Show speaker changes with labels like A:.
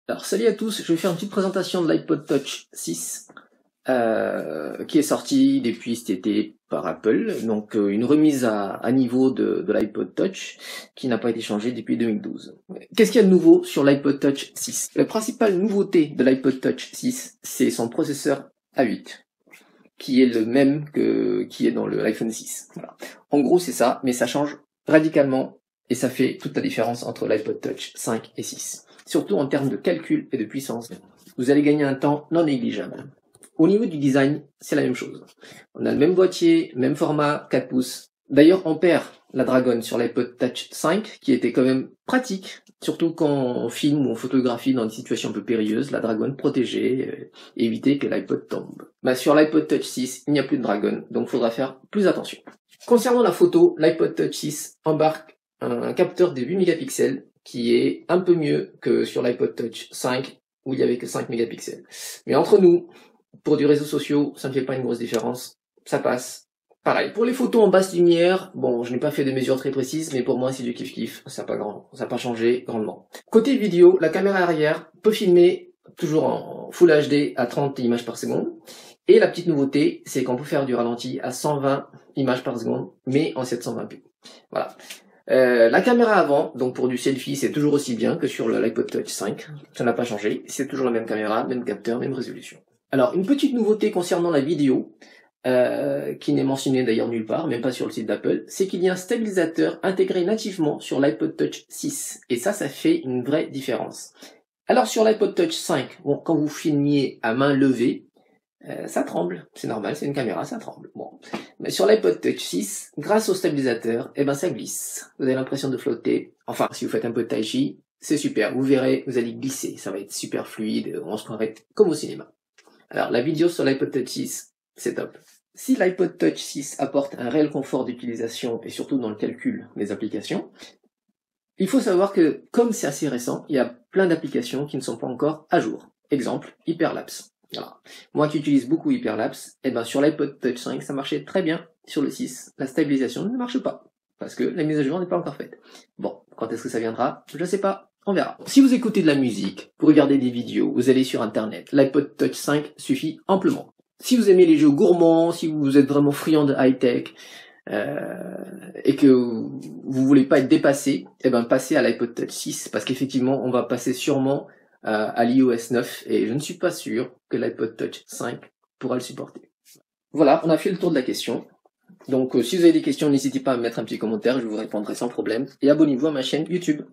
A: Alors salut à tous, je vais faire une petite présentation de l'iPod Touch 6 qui est sorti depuis cet été par Apple, donc une remise à niveau de l'iPod Touch qui n'a pas été changée depuis 2012. Qu'est-ce qu'il y a de nouveau sur l'iPod Touch 6? La principale nouveauté de l'iPod Touch 6, c'est son processeur A8, qui est le même qui est dans l'iPhone 6. Voilà. En gros c'est ça, mais ça change radicalement et ça fait toute la différence entre l'iPod Touch 5 et 6. Surtout en termes de calcul et de puissance. Vous allez gagner un temps non négligeable. Au niveau du design, c'est la même chose. On a le même boîtier, même format, 4 pouces. D'ailleurs, on perd la Dragon sur l'iPod Touch 5, qui était quand même pratique, surtout quand on filme ou on photographie dans des situations un peu périlleuses, la Dragon protégeait et éviter que l'iPod tombe. Sur l'iPod Touch 6, il n'y a plus de Dragon, donc il faudra faire plus attention. Concernant la photo, l'iPod Touch 6 embarque un capteur de 8 mégapixels, qui est un peu mieux que sur l'iPod Touch 5, où il y avait que 5 mégapixels. Mais entre nous, pour du réseau social, ça ne fait pas une grosse différence, ça passe. Pareil, pour les photos en basse lumière, bon, je n'ai pas fait de mesures très précises, mais pour moi c'est du kiff-kiff, ça n'a pas changé grandement. Côté vidéo, la caméra arrière peut filmer toujours en Full HD à 30 images par seconde, et la petite nouveauté, c'est qu'on peut faire du ralenti à 120 images par seconde, mais en 720p. Voilà. La caméra avant, donc pour du selfie, c'est toujours aussi bien que sur l'iPod Touch 5. Ça n'a pas changé. C'est toujours la même caméra, même capteur, même résolution. Alors, une petite nouveauté concernant la vidéo, qui n'est mentionnée d'ailleurs nulle part, même pas sur le site d'Apple, c'est qu'il y a un stabilisateur intégré nativement sur l'iPod Touch 6. Et ça fait une vraie différence. Alors, sur l'iPod Touch 5, bon, quand vous filmiez à main levée, ça tremble, c'est normal, c'est une caméra, ça tremble. Bon, mais sur l'iPod Touch 6, grâce au stabilisateur, ça glisse. Vous avez l'impression de flotter. Enfin, si vous faites un peu de tai chi, c'est super. Vous verrez, vous allez glisser, ça va être super fluide, on se croirait comme au cinéma. Alors, la vidéo sur l'iPod Touch 6, c'est top. Si l'iPod Touch 6 apporte un réel confort d'utilisation et surtout dans le calcul des applications, il faut savoir que, comme c'est assez récent, il y a plein d'applications qui ne sont pas encore à jour. Exemple, Hyperlapse. Voilà. Moi qui utilise beaucoup Hyperlapse, sur l'iPod Touch 5, ça marchait très bien. Sur le 6, la stabilisation ne marche pas, parce que la mise à jour n'est pas encore faite. Bon, quand est-ce que ça viendra? Je sais pas, on verra. Si vous écoutez de la musique, vous regardez des vidéos, vous allez sur internet, l'iPod Touch 5 suffit amplement. Si vous aimez les jeux gourmands, si vous êtes vraiment friand de high-tech, et que vous voulez pas être dépassé, passez à l'iPod Touch 6, parce qu'effectivement, on va passer sûrement à l'iOS 9 et je ne suis pas sûr que l'iPod Touch 5 pourra le supporter. Voilà, on a fait le tour de la question. Donc si vous avez des questions, n'hésitez pas à me mettre un petit commentaire, je vous répondrai sans problème. Et abonnez-vous à ma chaîne YouTube.